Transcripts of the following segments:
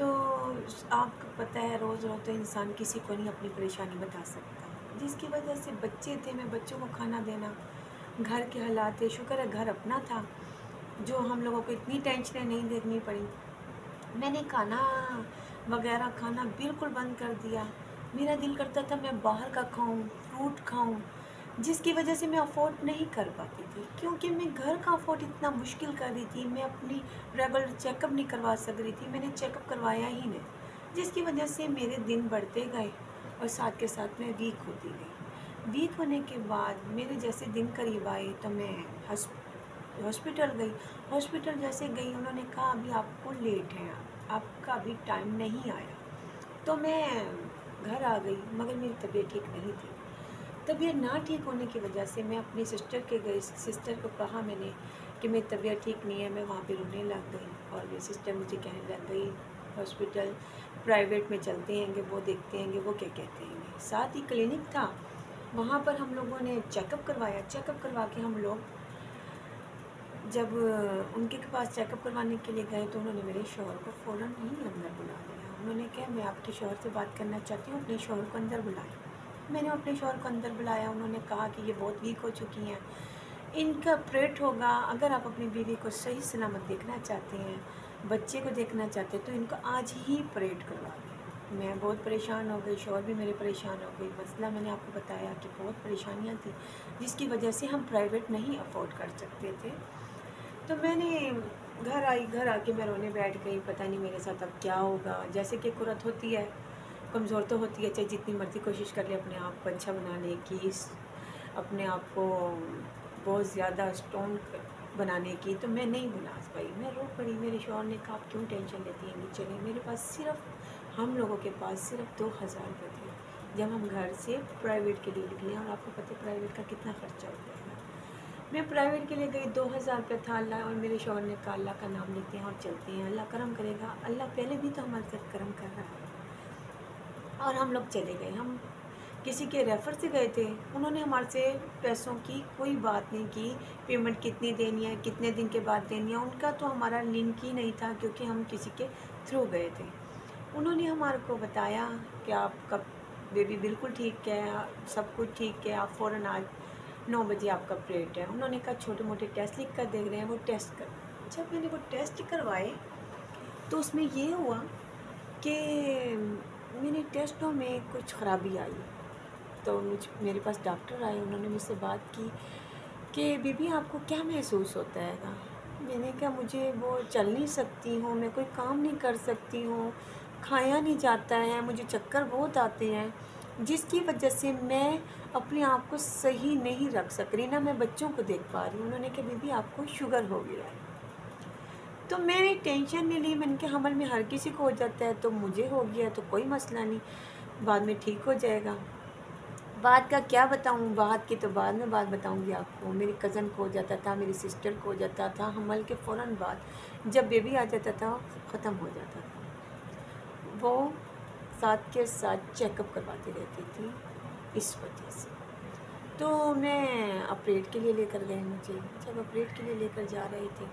تو آپ کو پتہ ہے روز روز تو انسان کسی کو نہیں اپنی پریشانی بتا سکتا، جس کی وجہ سے بچے تھے، میں بچوں کو کھانا دینا، گھر کے حالات تھے، شکر ہے گھر اپنا تھا جو ہم لوگوں کو اتنی ٹینشنیں نہیں دیکھنی پڑی۔ میں نے کھانا وغیرہ کھانا بالکل بند کر دیا، میرا دل کرتا تھا میں باہر کا کھاؤں، فروٹ کھاؤں، جس کی وجہ سے میں افورڈ نہیں کر پاتی تھی، کیونکہ میں گھر کا افورڈ اتنا مشکل کر رہی تھی، میں اپنی ریگولر چیک اپ نہیں کروا سک رہی تھی، میں نے چیک اپ کروایا ہی نہیں، جس کی وجہ سے میرے دن بڑھتے گئے اور ساتھ کے ساتھ میں ویک ہوتی گئی۔ ویک ہونے کے بعد میرے جیسے دن قریب آئے تو میں ہاسپٹل گئی۔ ہاسپٹل جیسے گئی انہوں نے کہا ابھی آپ کو لیٹ ہے، آپ کا ابھی ٹائم نہیں آیا، تو میں گھر آ گئی، مگر میری طبیعت ٹھیک نہیں تھی۔ طبیعت نہ ٹھیک ہونے کی وجہ سے میں اپنی سسٹر کے گئی، سسٹر کو کہا میں نے کہ میری طبیعت ٹھیک نہیں ہے، میں وہاں پہ رونے لگ گئی، اور میری سسٹر مجھے کہنے لگ گئی ہاسپٹل پرائیویٹ میں چلتے ہیں گے، وہ دیکھتے ہیں گے وہ کیا کہتے ہیں گے۔ ساتھ ہی کلینک تھا، وہاں پر ہم لوگوں نے چیک اپ کروایا، چیک اپ کروا کے ہم لوگ جب ان کے پاس چیک اپ کروانے کے لیے گئے تو انہوں نے میرے شوہر کو فوراً ہی اندر بلا لیا۔ انہوں نے کہا میں آپ کے شوہر سے بات کرنا چاہتی ہوں، اپنے شوہر کو اندر بلائیں۔ میں نے اپنے شوہر کو اندر بلایا، انہوں نے کہا کہ یہ بہت ویک ہو چکی ہیں، ان کا آپریٹ ہوگا، اگر آپ اپنی بیوی کو صحیح سلامت دیکھنا چاہتے ہیں، بچے کو دیکھنا چاہتے ہیں تو ان کو آج ہی آپریٹ کروا دیں۔ میں بہت پریشان ہو گئی، شوہر بھی میرے پریشان ہو گئی، مسئلہ میں نے آپ کو بتایا کہ بہت پریشانیاں تھیں جس کی وجہ سے ہم پرائیویٹ نہیں افورڈ کر سکتے تھے۔ تو میں نے گھر آئی، گھر آ کے میں رونے بیٹھ گئی، پتہ نہیں میرے ساتھ اب کیا ہوگا۔ جیسے کہ قرت ہوتی ہے، کمزور تو ہوتی ہے، چاہے جتنی مرضی کوشش کر لے اپنے آپ کو اچھا بنانے کی، اپنے آپ کو بہت زیادہ اسٹرانگ بنانے کی، تو میں نہیں بنا پائی، میں رو پڑی۔ میرے شوہر نے کہا آپ کیوں ٹینشن لیتی ہیں، چلیں میرے پاس صرف ہم لوگوں کے پاس صرف 2000 روپے تھے جب ہم گھر سے پرائیویٹ کے لیے نکلے، اور آپ کو پتہ ہے پرائیویٹ کا کتنا خرچہ ہوتا ہے۔ میں پرائیویٹ کے لیے گئی، 2000 روپے تھا، اللہ اور میرے شوہر نے کہا اللہ کا نام لیتے ہیں اور چلتے ہیں، اللہ کرم کرے گا، اللہ پہلے بھی تو ہمارے ساتھ کرم کر رہا ہے۔ اور ہم لوگ چلے گئے، ہم کسی کے ریفر سے گئے تھے، انہوں نے ہمارے سے پیسوں کی کوئی بات نہیں کی، پیمنٹ کتنی دینی ہے، کتنے دن کے بعد دینی ہے، ان کا تو ہمارا لنک ہی نہیں تھا، کیونکہ ہم کسی کے تھرو گئے تھے۔ انہوں نے ہمارے کو بتایا کہ آپ کا بیبی بالکل ٹھیک ہے، سب کچھ ٹھیک ہے، آپ فوراً آج 9 بجے آپ کا آپریٹ ہے۔ انہوں نے کہا چھوٹے موٹے ٹیسٹ لکھ کر دیکھ رہے ہیں، وہ ٹیسٹ کر۔ جب میں نے وہ ٹیسٹ کروائے تو اس میں یہ ہوا کہ میرے ٹیسٹوں میں کچھ خرابی آئی، تو میرے پاس ڈاکٹر آئے، انہوں نے مجھ سے بات کی کہ بی بی آپ کو کیا محسوس ہوتا ہے گا؟ میں نے کہا مجھے وہ چل نہیں سکتی ہوں، میں کوئی کام نہیں کر سکتی ہوں، کھایا نہیں جاتا ہے، مجھے چکر بہت آتے ہیں، جس کی وجہ سے میں اپنے آپ کو صحیح نہیں رکھ سک رہی، نہ میں بچوں کو دیکھ پا رہی ہوں۔ انہوں نے کہا بی بی آپ کو شوگر ہو گیا ہے۔ تو میں نے ٹینشن نہیں لی، میں نے کہا حمل میں ہر کسی کو ہو جاتا ہے، تو مجھے ہو گیا تو کوئی مسئلہ نہیں، بعد میں ٹھیک ہو جائے گا۔ بات کا کیا بتاؤں، بات کی تو بعد میں بات بتاؤں گی آپ کو۔ میری کزن کو ہو جاتا تھا، میری سسٹر کو ہو جاتا تھا، حمل کے فوراً بعد جب بیبی آ جاتا تھا ختم ہو جاتا تھا، وہ ساتھ کے ساتھ چیک اپ کرواتی رہتی تھی اس وجہ سے۔ تو میں آپریٹ کے لیے لے کر گئے، مجھے جب آپریٹ کے لیے لے کر جا رہے تھے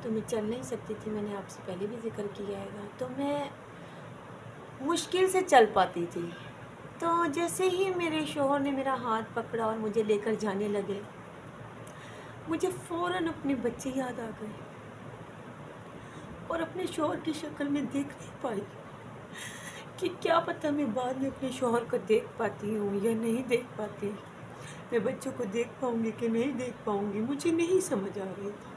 تو میں چل نہیں سکتی تھی، میں نے آپ سے پہلے بھی ذکر کیا ہے گا، تو میں مشکل سے چل پاتی تھی۔ تو جیسے ہی میرے شوہر نے میرا ہاتھ پکڑا اور مجھے لے کر جانے لگے، مجھے فوراً اپنے بچے یاد آ گئے، اور اپنے شوہر کی شکل میں دیکھ نہیں پائی کہ کیا پتہ میں بعد میں اپنے شوہر کو دیکھ پاتی ہوں یا نہیں دیکھ پاتی، میں بچوں کو دیکھ پاؤں گی کہ نہیں دیکھ پاؤں گی، مجھے نہیں سمجھ آ رہی تھی۔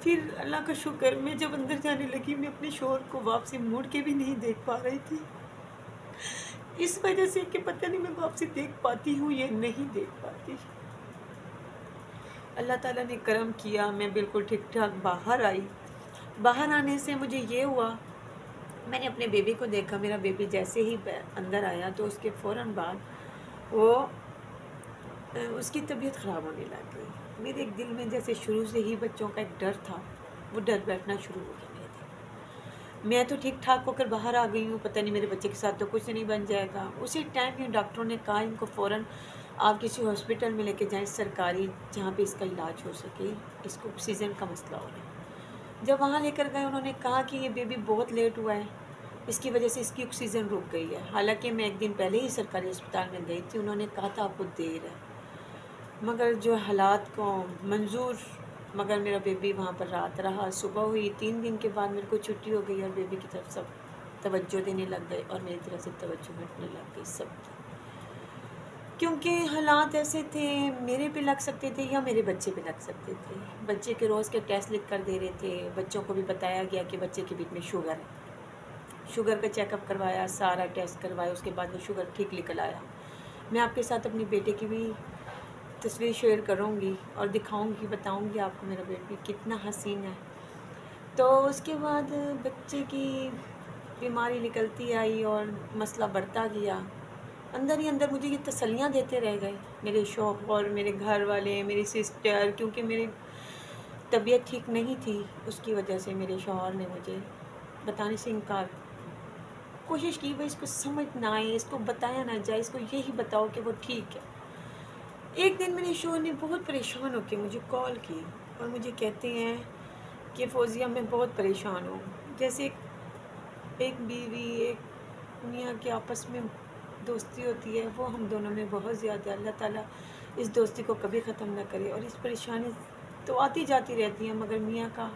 پھر اللہ کا شکر، میں جب اندر جانے لگی میں اپنے شوہر کو واپسی مڑ کے بھی نہیں دیکھ پا رہی تھی، اس وجہ سے کہ پتہ نہیں میں واپسی دیکھ پاتی ہوں یا نہیں دیکھ پاتی۔ اللہ تعالیٰ نے کرم کیا، میں بالکل ٹھیک ٹھاک باہر آئی۔ باہر آنے سے مجھے یہ ہوا، میں نے اپنے بیبی کو دیکھا، میرا بیبی جیسے ہی اندر آیا تو اس کے فوراً بعد اس کی طبیعت خراب ہونے لگ گئی۔ میرے ایک دل میں جیسے شروع سے ہی بچوں کا ایک ڈر تھا، وہ ڈر بیٹھنا شروع ہو گیا میرے دل۔ میں تو ٹھیک ٹھاک ہو کر باہر آ گئی ہوں، پتہ نہیں میرے بچے کے ساتھ تو کچھ نہیں بن جائے گا۔ اسی ٹائم ہی ڈاکٹروں نے کہا ان کو فوراً آپ کسی ہاسپٹل میں لے کے جائیں سرکاری، جہاں پہ اس کا علاج ہو سکے، اس کو آکسیجن کا مسئلہ ہو رہا ہے۔ جب وہاں لے کر گئے انہوں نے کہا کہ یہ بیبی بہت لیٹ ہوا ہے، اس کی وجہ سے اس کی آکسیجن رک گئی ہے۔ حالانکہ میں ایک دن پہلے ہی سرکاری اسپتال میں گئی تھی، انہوں نے کہا تھا آپ کو دیر ہے، مگر جو حالات کو منظور، مگر میرا بیبی وہاں پر رات رہا۔ صبح ہوئی 3 دن کے بعد میرے کو چھٹی ہو گئی اور بیبی کی طرف سب توجہ دینے لگ گئے اور میری طرف سے توجہ ہٹنے لگ گئی سب کی، کیونکہ حالات ایسے تھے، میرے پہ لگ سکتے تھے یا میرے بچے پہ لگ سکتے تھے۔ بچے کے روز کے ٹیسٹ لکھ کر دے رہے تھے، بچوں کو بھی بتایا گیا کہ بچے کے بیچ میں شوگر ہے، شوگر کا چیک اپ کروایا، سارا ٹیسٹ کروایا، اس کے بعد وہ شوگر ٹھیک نکل آیا۔ میں آپ کے ساتھ اپنی بیٹے کی بھی تصویر شیئر کروں گی اور دکھاؤں گی، بتاؤں گی آپ کو میرا بیٹی کتنا حسین ہے۔ تو اس کے بعد بچے کی بیماری نکلتی آئی اور مسئلہ بڑھتا گیا۔ اندر ہی اندر مجھے یہ تسلیاں دیتے رہ گئے میرے شوہر، میرے گھر والے، میری سسٹر، کیونکہ میری طبیعت ٹھیک نہیں تھی، اس کی وجہ سے میرے شوہر نے مجھے بتانے سے انکار، کوشش کی بھائی اس کو سمجھ نہ آئے، اس کو بتایا نہ جائے، اس کو یہی بتاؤ کہ وہ ٹھیک ہے۔ ایک دن میرے شوہر نے بہت پریشان ہو کے مجھے کال کی اور مجھے کہتے ہیں کہ فوزیہ میں بہت پریشان ہوں، جیسے ایک بیوی ایک میاں کے آپس میں دوستی ہوتی ہے، وہ ہم دونوں میں بہت زیادہ، اللہ تعالیٰ اس دوستی کو کبھی ختم نہ کرے، اور اس پریشانی تو آتی جاتی رہتی ہے، مگر میاں کا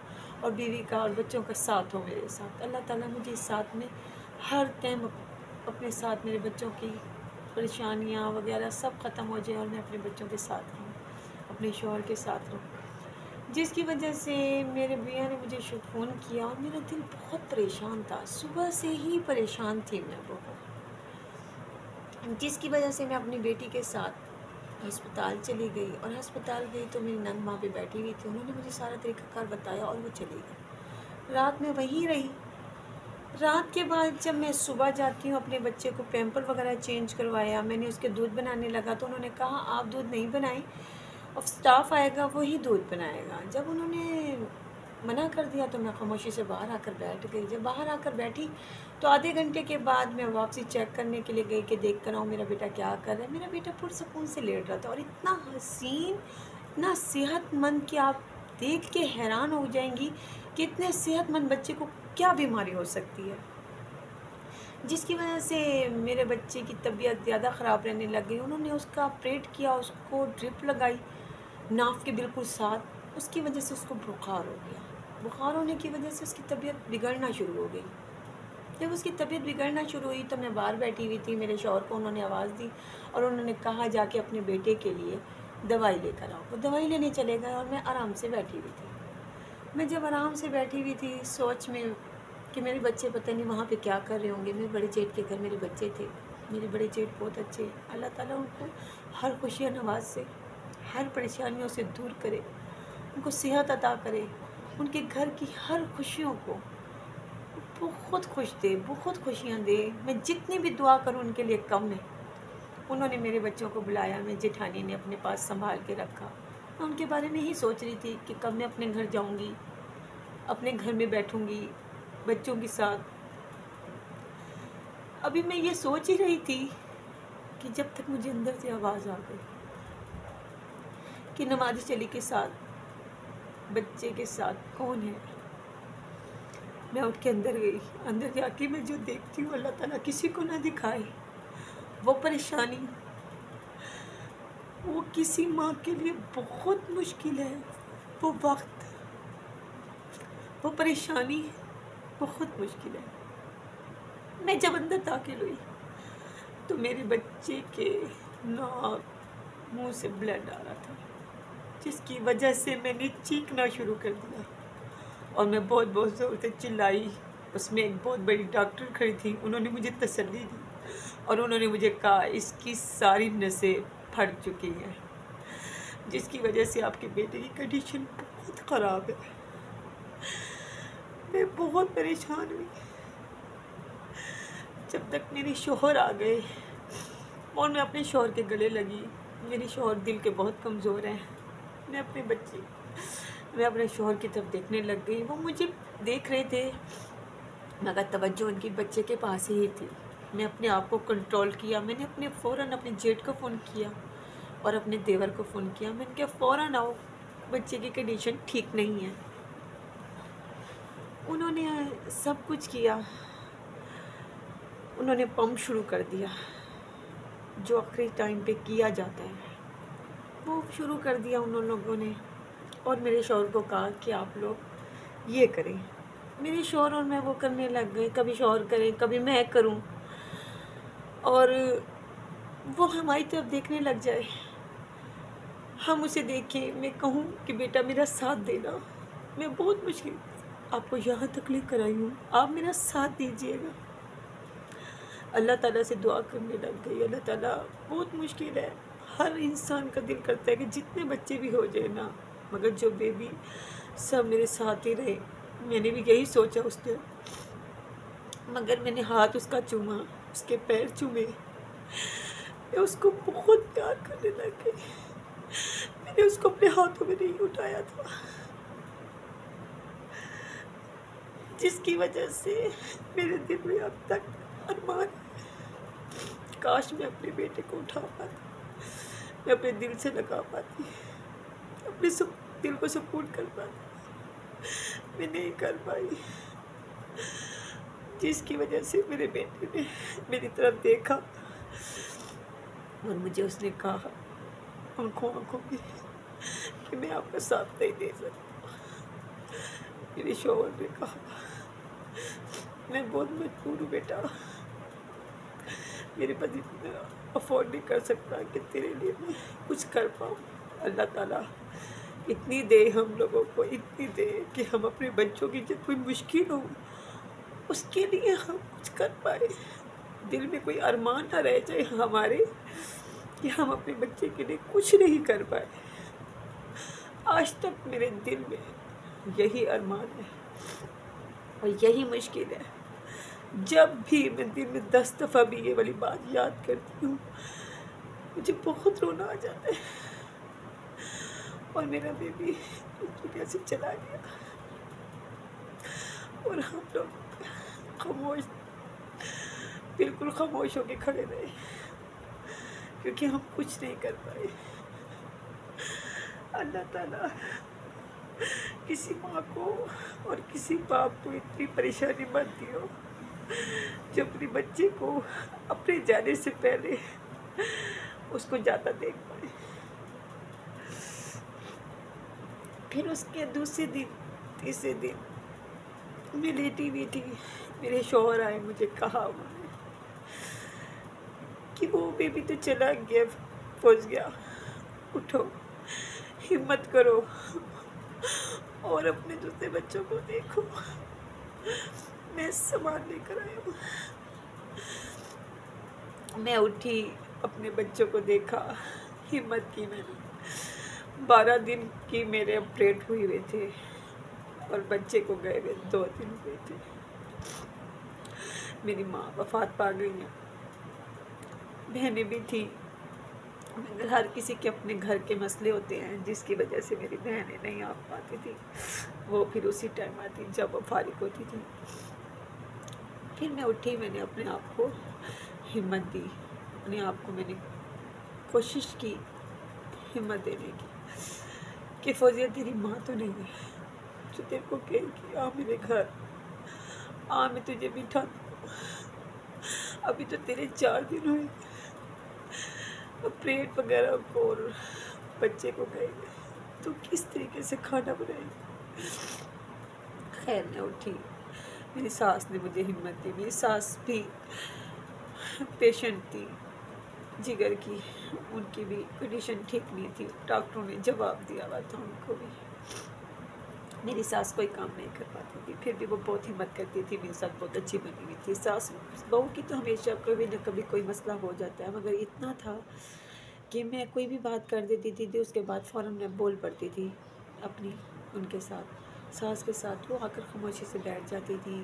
اور بیوی کا اور بچوں کا ساتھ ہو میرے ساتھ، اللہ تعالیٰ مجھے اس ساتھ میں ہر ٹائم اپنے ساتھ، میرے بچوں کی پریشانیاں وغیرہ سب ختم ہو جائے اور میں اپنے بچوں کے ساتھ رہوں، اپنے شوہر کے ساتھ رہوں، جس کی وجہ سے میرے بھیا نے مجھے فون کیا اور میرا دل بہت پریشان تھا، صبح سے ہی پریشان تھی میں بہت، جس کی وجہ سے میں اپنی بیٹی کے ساتھ ہسپتال چلی گئی، اور ہسپتال گئی تو میری نند ماں پہ بیٹھی ہوئی تھی، انہوں نے مجھے سارا طریقہ کار بتایا اور وہ چلی گئی، رات میں وہیں رہی۔ رات کے بعد جب میں صبح جاتی ہوں اپنے بچے کو پیمپر وغیرہ چینج کروایا، میں نے اس کے دودھ بنانے لگا تو انہوں نے کہا آپ دودھ نہیں بنائیں، اب اسٹاف آئے گا وہی دودھ بنائے گا۔ جب انہوں نے منع کر دیا تو میں خاموشی سے باہر آ کر بیٹھ گئی۔ جب باہر آ کر بیٹھی تو آدھے گھنٹے کے بعد میں واپسی چیک کرنے کے لیے گئی کہ دیکھ کر آؤں میرا بیٹا کیا کر رہا ہے۔ میرا بیٹا پرسکون سے لیٹ رہا تھا اور اتنا حسین، اتنا صحت مند کہ آپ دیکھ کے حیران ہو جائیں گی کہ اتنے صحت مند بچے کو کیا بیماری ہو سکتی ہے، جس کی وجہ سے میرے بچے کی طبیعت زیادہ خراب رہنے لگ گئی۔ انہوں نے اس کا آپریٹ کیا، اس کو ڈرپ لگائی ناف کے بالکل ساتھ، اس کی وجہ سے اس کو بخار ہو گیا، بخار ہونے کی وجہ سے اس کی طبیعت بگڑنا شروع ہو گئی۔ جب اس کی طبیعت بگڑنا شروع ہوئی تو میں باہر بیٹھی ہوئی تھی، میرے شوہر کو انہوں نے آواز دی اور انہوں نے کہا جا کے اپنے بیٹے کے لیے دوائی لے کر آؤ۔ وہ دوائی لینے چلے گئے اور میں آرام سے بیٹھی ہوئی تھی۔ میں جب آرام سے بیٹھی ہوئی تھی سوچ میں کہ میرے بچے پتہ نہیں وہاں پہ کیا کر رہے ہوں گے، میرے بڑے جیٹ کے گھر میرے بچے تھے، میرے بڑے جیٹ بہت اچھے، اللہ تعالیٰ ان کو ہر خوشیاں نواز سے، ہر پریشانیوں سے دور کرے، ان کو صحت عطا کرے، ان کے گھر کی ہر خوشیوں کو بہت خوش دے، بہت خوشیاں دے، میں جتنی بھی دعا کروں ان کے لیے کم ہے۔ انہوں نے میرے بچوں کو بلایا، میں جیٹھانی نے اپنے پاس سنبھال کے رکھا، میں ان کے بارے میں ہی سوچ رہی تھی کہ کب میں اپنے گھر جاؤں گی، اپنے گھر میں بیٹھوں گی بچوں کے ساتھ۔ ابھی میں یہ سوچ ہی رہی تھی کہ جب تک مجھے اندر سے آواز آ گئی کہ نماز چلی کے ساتھ بچے کے ساتھ کون ہے، میں اٹھ کے اندر گئی۔ اندر جا کے میں جو دیکھتی ہوں اللہ تعالیٰ کسی کو نہ دکھائے، وہ پریشانی وہ کسی ماں کے لیے بہت مشکل ہے، وہ وقت، وہ پریشانی بہت مشکل ہے۔ میں جب اندر داخل ہوئی تو میرے بچے کے ناک منہ سے بلڈ آ رہا تھا، جس کی وجہ سے میں نے چیخنا شروع کر دیا اور میں بہت بہت زور سے چلائی۔ اس میں ایک بہت بڑی ڈاکٹر کھڑی تھی، انہوں نے مجھے تسلی دی اور انہوں نے مجھے کہا اس کی ساری نسیں پھٹ چکی ہیں، جس کی وجہ سے آپ کے بیٹے کی کنڈیشن بہت خراب ہے۔ میں بہت پریشان ہوئی جب تک میرے شوہر آ گئے اور میں اپنے شوہر کے گلے لگی۔ میرے شوہر دل کے بہت کمزور ہیں، میں اپنے شوہر کی طرف دیکھنے لگ گئی، وہ مجھے دیکھ رہے تھے مگر توجہ ان کی بچے کے پاس ہی تھی۔ میں اپنے آپ کو کنٹرول کیا، میں نے فوراً اپنے جیٹ کو فون کیا اور اپنے دیور کو فون کیا، میں نے کہا فوراً آؤ، بچے کی کنڈیشن ٹھیک نہیں ہے۔ انہوں نے سب کچھ کیا، انہوں نے پمپ شروع کر دیا جو آخری ٹائم پہ کیا جاتا ہے، وہ شروع کر دیا انہوں لوگوں نے، اور میرے شوہر کو کہا کہ آپ لوگ یہ کریں۔ میرے شوہر اور میں وہ کرنے لگ گئے، کبھی شوہر کریں کبھی میں کروں، اور وہ ہماری طرف دیکھنے لگ جائے، ہم اسے دیکھیں، میں کہوں کہ بیٹا میرا ساتھ دینا، میں بہت مشکل آپ کو یہاں تک لے کر آئی ہوں، آپ میرا ساتھ دیجیے گا۔ اللہ تعالیٰ سے دعا کرنے لگ گئی۔ اللہ تعالیٰ بہت مشکل ہے، ہر انسان کا دل کرتا ہے کہ جتنے بچے بھی ہو جائے نا، مگر جو بیبی سب میرے ساتھ ہی رہے۔ میں نے بھی یہی سوچا اس دن، مگر میں نے ہاتھ اس کا چوما، اس کے پیر چومے، میں اس کو بہت پیار کرنے لگ گئی۔ میں نے اس کو اپنے ہاتھوں میں نہیں اٹھایا تھا، جس کی وجہ سے میرے دل میں اب تک ارمان ہے، کاش میں اپنے بیٹے کو اٹھا پاتی، میں اپنے دل سے لگا پاتی، اپنے دل کو سکون کر پاتی، میں نہیں کر پائی، جس کی وجہ سے میرے بیٹے نے میری طرف دیکھا اور مجھے اس نے کہا آنکھوں میں کہ میں آپ کا ساتھ نہیں دے سکتا۔ میرے شوہر نے کہا میں بہت مجبور ہوں بیٹا، میرے پاس اتنا افورڈ نہیں کر سکتا کہ تیرے لیے میں کچھ کر پاؤں۔ اللہ تعالیٰ اتنی دے ہم لوگوں کو، اتنی دے کہ ہم اپنے بچوں کی جب کوئی مشکل ہو اس کے لیے ہم کچھ کر پائے، دل میں کوئی ارمان نہ رہ جائے ہمارے کہ ہم اپنے بچے کے لیے کچھ نہیں کر پائے۔ آج تک میرے دل میں یہی ارمان ہے اور یہی مشکل ہے۔ جب بھی میں دل میں 10 دفعہ بھی یہ والی بات یاد کرتی ہوں مجھے بہت رونا آ جاتا ہے، اور میرا بیبی اس دنیا سے چلا گیا اور ہم لوگ خاموش، بالکل خاموش ہو کے کھڑے رہے کیونکہ ہم کچھ نہیں کر پائے۔ اللہ تعالیٰ کسی ماں کو اور کسی باپ کو اتنی پریشانی مت دیو جو اپنے بچے کو اپنے جانے سے پہلے اس کو جاتا دیکھ پائے۔ پھر اس کے دوسرے دن تیسرے دن میں لیٹی ہوئی تھی، میرے شوہر آئے، مجھے کہا انہوں نے کہ وہ بیبی تو چلا گیا، پہنچ گیا، اٹھو، ہمت کرو اور اپنے دوسرے بچوں کو دیکھو، میں سامان لے کر آئی ہوں۔ میں اٹھی، اپنے بچوں کو دیکھا، ہمت کی، میں نے 12 دن کی میرے آپریٹ ہوئے تھے اور بچے کو گئے ہوئے 2 دن ہوئے تھے۔ میری ماں وفات پا گئی ہیں، بہنیں بھی تھی، مگر ہر کسی کے اپنے گھر کے مسئلے ہوتے ہیں جس کی وجہ سے میری بہنیں نہیں آ پاتی تھی، وہ پھر اسی ٹائم آتی جب وہ فارغ ہوتی تھی۔ پھر میں اٹھی، میں نے اپنے آپ کو ہمت دی، اپنے آپ کو میں نے کوشش کی ہمت دینے کی کہ فوزیہ تیری ماں تو نہیں ہے جو تیرے کو کہے کہ آ میرے گھر، آ میں تجھے بٹھا دوں، ابھی تو تیرے 4 دن ہوئے، آپریٹ وغیرہ کو اور بچے کو گئے، تو کس طریقے سے کھانا بنائے گی۔ خیر میں اٹھی، میری ساس نے مجھے ہمت دی، میری ساس بھی پیشنٹ تھی جگر کی، ان کی بھی کنڈیشن ٹھیک نہیں تھی، ڈاکٹروں نے جواب دیا ہوا تھا ان کو بھی۔ میری ساس کوئی کام نہیں کر پاتی تھی، پھر بھی وہ بہت ہمت کرتی تھی، میرے ساتھ بہت اچھی بنی ہوئی تھی۔ ساس بہو کی تو ہمیشہ کبھی نہ کبھی کوئی مسئلہ ہو جاتا ہے، مگر اتنا تھا کہ میں کوئی بھی بات کر دیتی تھی اس کے بعد فوراً میں بول پڑتی تھی اپنی ان کے ساتھ، ساس کے ساتھ۔ وہ آ کر خاموشی سے بیٹھ جاتی تھی،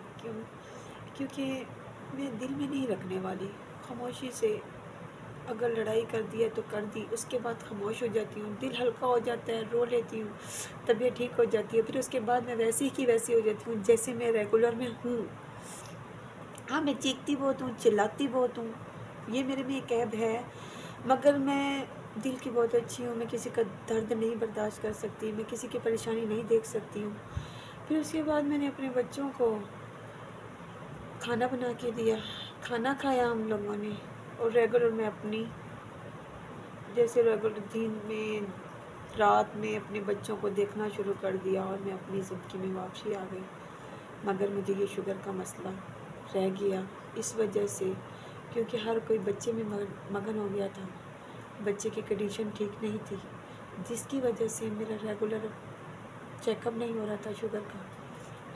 کیونکہ میں دل میں نہیں رکھنے والی، خاموشی سے اگر لڑائی کر دی ہے تو کر دی، اس کے بعد خاموش ہو جاتی ہوں، دل ہلکا ہو جاتا ہے، رو لیتی ہوں، طبیعت ٹھیک ہو جاتی ہے، پھر اس کے بعد میں ویسی کی ویسی ہو جاتی ہوں جیسے میں ریگولر میں ہوں۔ ہاں میں چیختی بہت ہوں، چلاتی بہت ہوں، یہ میرے میں ایک عیب ہے، مگر میں دل کی بہت اچھی ہوں، میں کسی کا درد نہیں برداشت کر سکتی، میں کسی کی پریشانی نہیں دیکھ سکتی ہوں، پھر اس کے بعد میں نے اپنے بچوں کو کھانا بنا کے دیا، کھانا کھایا ہم لوگوں نے، اور ریگولر میں اپنی جیسے ریگولر دن میں رات میں اپنے بچوں کو دیکھنا شروع کر دیا، اور میں اپنی زندگی میں واپسی آ گئی۔ مگر مجھے یہ شوگر کا مسئلہ رہ گیا اس وجہ سے کیونکہ ہر کوئی بچے میں مگن ہو گیا تھا، بچے کی کنڈیشن ٹھیک نہیں تھی، جس کی وجہ سے میرا ریگولر چیک اپ نہیں ہو رہا تھا شوگر کا۔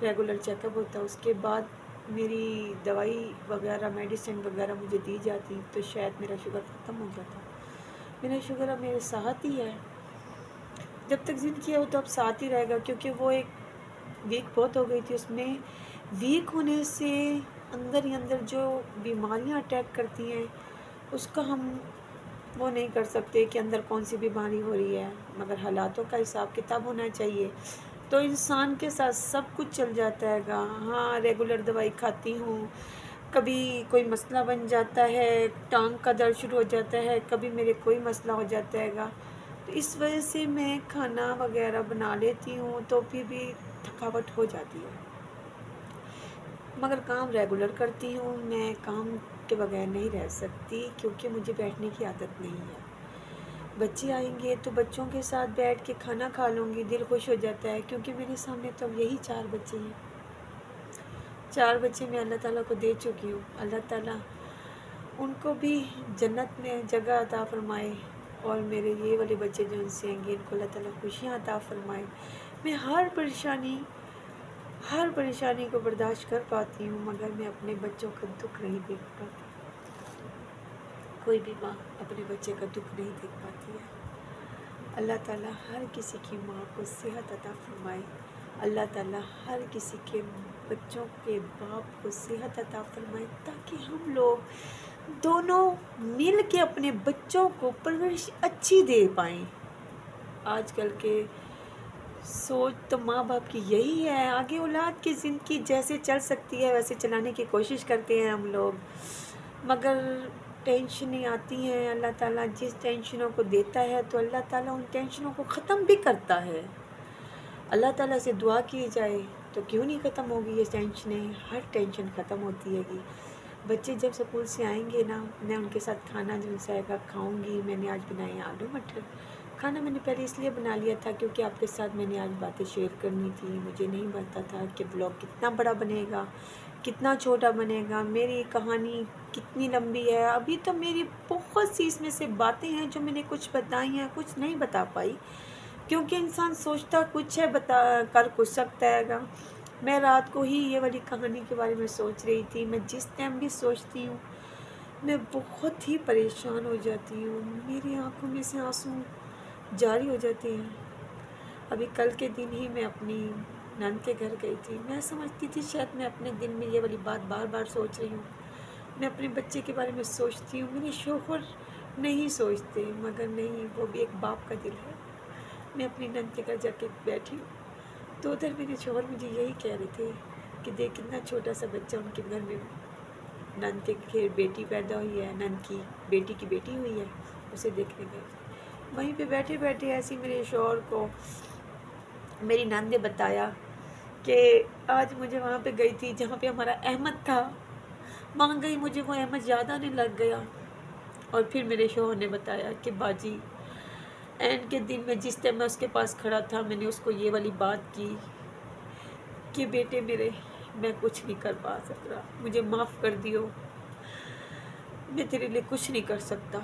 ریگولر چیک اپ ہوتا، اس کے بعد میری دوائی وغیرہ میڈیسن وغیرہ مجھے دی جاتی تو شاید میرا شوگر ختم ہو جاتا۔ میرا شوگر اب میرے ساتھ ہی ہے، جب تک زندگی ہو تو اب ساتھ ہی رہے گا، کیونکہ وہ ایک ویک بہت ہو گئی تھی۔ اس میں ویک ہونے سے اندر ہی اندر جو بیماریاں اٹیک کرتی ہیں اس کا ہم وہ نہیں کر سکتے کہ اندر کون سی بیماری ہو رہی ہے، مگر حالاتوں کا حساب کتاب ہونا چاہیے تو انسان کے ساتھ سب کچھ چل جاتا ہے گا۔ ہاں ریگولر دوائی کھاتی ہوں، کبھی کوئی مسئلہ بن جاتا ہے، ٹانگ کا درد شروع ہو جاتا ہے، کبھی میرے کوئی مسئلہ ہو جاتا ہے گا، تو اس وجہ سے میں کھانا وغیرہ بنا لیتی ہوں تو پھر بھی تھکاوٹ ہو جاتی ہے، مگر کام ریگولر کرتی ہوں۔ میں کام کے بغیر نہیں رہ سکتی کیونکہ مجھے بیٹھنے کی عادت نہیں ہے۔ بچے آئیں گے تو بچوں کے ساتھ بیٹھ کے کھانا کھا لوں گی، دل خوش ہو جاتا ہے، کیونکہ میرے سامنے تو اب یہی 4 بچے ہیں، 4 بچے میں اللہ تعالیٰ کو دے چکی ہوں۔ اللہ تعالیٰ ان کو بھی جنت میں جگہ عطا فرمائے، اور میرے یہ والے بچے جو ان سے ہیں گے ان کو اللہ تعالیٰ خوشیاں عطا فرمائے۔ میں ہر پریشانی کو برداشت کر پاتی ہوں، مگر میں اپنے بچوں کا دکھ نہیں دیکھ پاتی۔ کوئی بھی ماں اپنے بچے کا دکھ نہیں دیکھ پاتی ہے۔ اللہ تعالیٰ ہر کسی کی ماں کو صحت عطا فرمائے، اللہ تعالیٰ ہر کسی کے بچوں کے باپ کو صحت عطا فرمائے، تاکہ ہم لوگ دونوں مل کے اپنے بچوں کو پرورش اچھی دے پائیں۔ آج کل کے سوچ تو ماں باپ کی یہی ہے، آگے اولاد کی زندگی جیسے چل سکتی ہے ویسے چلانے کی کوشش کرتے ہیں ہم لوگ، مگر ٹینشنیں آتی ہیں۔ اللہ تعالیٰ جس ٹینشنوں کو دیتا ہے تو اللہ تعالیٰ ان ٹینشنوں کو ختم بھی کرتا ہے۔ اللہ تعالیٰ سے دعا کی جائے تو کیوں نہیں ختم ہوگی یہ ٹینشنیں، ہر ٹینشن ختم ہوتی ہے گی۔ بچے جب اسکول سے آئیں گے نا، میں ان کے ساتھ کھانا جو ان سے آئے گا کھاؤں گی۔ میں نے آج بنائے آلو مٹر، کھانا میں نے پہلے اس لیے بنا لیا تھا کیونکہ آپ کے ساتھ میں نے آج باتیں شیئر کرنی تھی۔ مجھے نہیں پتا تھا کہ بلاگ کتنا بڑا بنے گا، کتنا چھوٹا بنے گا، میری کہانی کتنی لمبی ہے۔ ابھی تو میری بہت سی اس میں سے باتیں ہیں جو میں نے کچھ بتائی ہیں، کچھ نہیں بتا پائی، کیونکہ انسان سوچتا کچھ ہے کر کچھ سکتا ہے گا۔ میں رات کو ہی یہ والی کہانی کے بارے میں سوچ رہی تھی۔ میں جس ٹائم بھی سوچتی ہوں میں بہت ہی پریشان ہو جاتی ہوں، میری آنکھوں میں سے آنسو جاری ہو جاتے ہیں۔ ابھی کل کے دن ہی میں اپنی نند کے گھر گئی تھی، میں سمجھتی تھی شاید میں اپنے دل میں یہ والی بات بار بار سوچ رہی ہوں، میں اپنے بچے کے بارے میں سوچتی ہوں، میرے شوہر نہیں سوچتے، مگر نہیں، وہ بھی ایک باپ کا دل ہے۔ میں اپنی نند کے گھر جا کے بیٹھی ہوں تو ادھر میرے شوہر مجھے یہی کہہ رہے تھے کہ دیکھ کتنا چھوٹا سا بچہ ان کے گھر میں، نند کے بیٹی پیدا ہوئی ہے، نند کی بیٹی کی بیٹی ہوئی ہے، اسے دیکھنے گئے۔ وہیں پہ بیٹھے بیٹھے ایسی میرے شوہر کو میری نند نے بتایا کہ آج مجھے وہاں پہ گئی تھی جہاں پہ ہمارا احمد تھا، وہاں گئی، مجھے وہ احمد یاد آنے لگ گیا۔ اور پھر میرے شوہر نے بتایا کہ باجی اینڈ کے دن میں جس ٹائم میں اس کے پاس کھڑا تھا میں نے اس کو یہ والی بات کی کہ بیٹے میرے، میں کچھ نہیں کر پا سکتا، مجھے معاف کر دیو، میں تیرے لیے کچھ نہیں کر سکتا،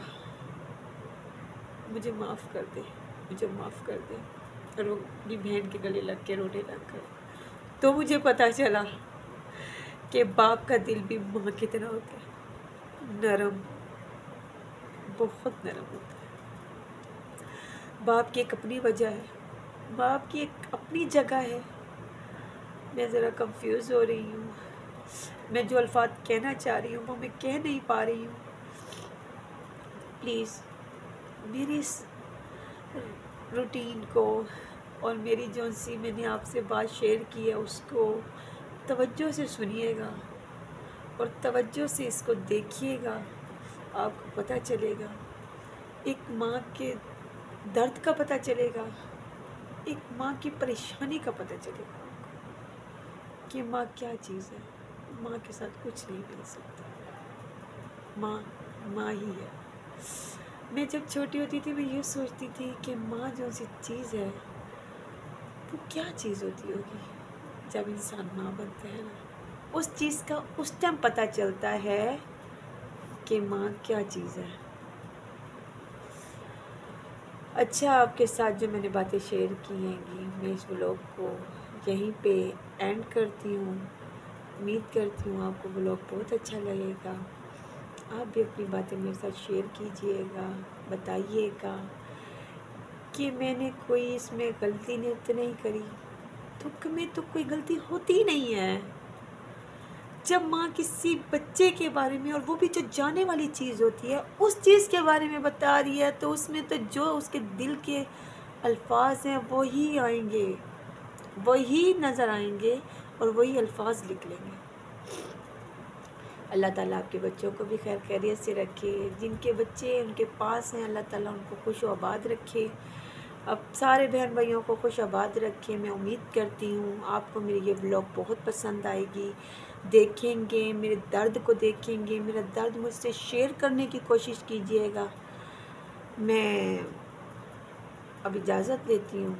مجھے معاف کر دے، مجھے معاف کر دے۔ اور وہ اپنی بہن کے گلے لگ کے رونے لگ گئے۔ تو مجھے پتہ چلا کہ باپ کا دل بھی ماں کی طرح ہوتا ہے، نرم، بہت نرم ہوتا ہے۔ باپ کی ایک اپنی وجہ ہے، باپ کی ایک اپنی جگہ ہے۔ میں ذرا کنفیوز ہو رہی ہوں، میں جو الفاظ کہنا چاہ رہی ہوں وہ میں کہہ نہیں پا رہی ہوں۔ پلیز میری اس روٹین کو اور میری جو سی میں نے آپ سے بات شیئر کی ہے اس کو توجہ سے سنیے گا اور توجہ سے اس کو دیکھیے گا، آپ کو پتہ چلے گا، ایک ماں کے درد کا پتہ چلے گا، ایک ماں کی پریشانی کا پتہ چلے گا۔ کہ ماں کیا چیز ہے. ماں کے ساتھ کچھ نہیں مل سکتا. ماں ماں ہی ہے. میں جب چھوٹی ہوتی تھی میں یہ سوچتی تھی کہ ماں جو سی چیز ہے وہ کیا چیز ہوتی ہوگی. جب انسان ماں بنتا ہے نا اس چیز کا اس ٹائم پتہ چلتا ہے کہ ماں کیا چیز ہے. اچھا، آپ کے ساتھ جو میں نے باتیں شیئر کی ہیں گی، میں اس ولاگ کو یہیں پہ اینڈ کرتی ہوں. امید کرتی ہوں آپ کو ولاگ بہت اچھا لگے گا. آپ بھی اپنی باتیں میرے ساتھ شیئر کیجئے گا، بتائیے گا کہ میں نے کوئی اس میں غلطی تو نہیں کری. تک میں تو کوئی غلطی ہوتی نہیں ہے. جب ماں کسی بچے کے بارے میں، اور وہ بھی جو جانے والی چیز ہوتی ہے، اس چیز کے بارے میں بتا رہی ہے تو اس میں تو جو اس کے دل کے الفاظ ہیں وہی آئیں گے، وہی نظر آئیں گے اور وہی الفاظ نکلیں گے. اللہ تعالیٰ آپ کے بچوں کو بھی خیر خیریت سے رکھے. جن کے بچے ان کے پاس ہیں اللہ تعالیٰ ان کو خوش و آباد رکھے. اب سارے بہن بھائیوں کو خوش آباد رکھے. میں امید کرتی ہوں آپ کو میری یہ ولاگ بہت پسند آئے گی. دیکھیں گے، میرے درد کو دیکھیں گے، میرا درد مجھ سے شیئر کرنے کی کوشش کیجیے گا. میں اب اجازت لیتی ہوں.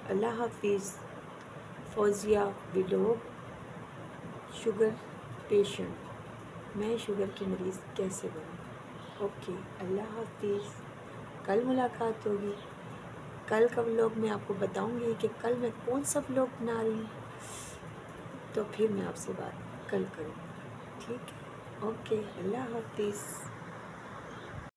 اللہ حافظ. Fauzia vlog, sugar patient. میں شوگر کی مریض کیسے بنوں. اوکے، اللہ حافظ. کل ملاقات ہوگی. کل کا ولاگ میں آپ کو بتاؤں گی کہ کل میں کون سا ولاگ بنا رہی ہوں، تو پھر میں آپ سے بات کل کروں. ٹھیک ہے، اوکے، اللہ حافظ.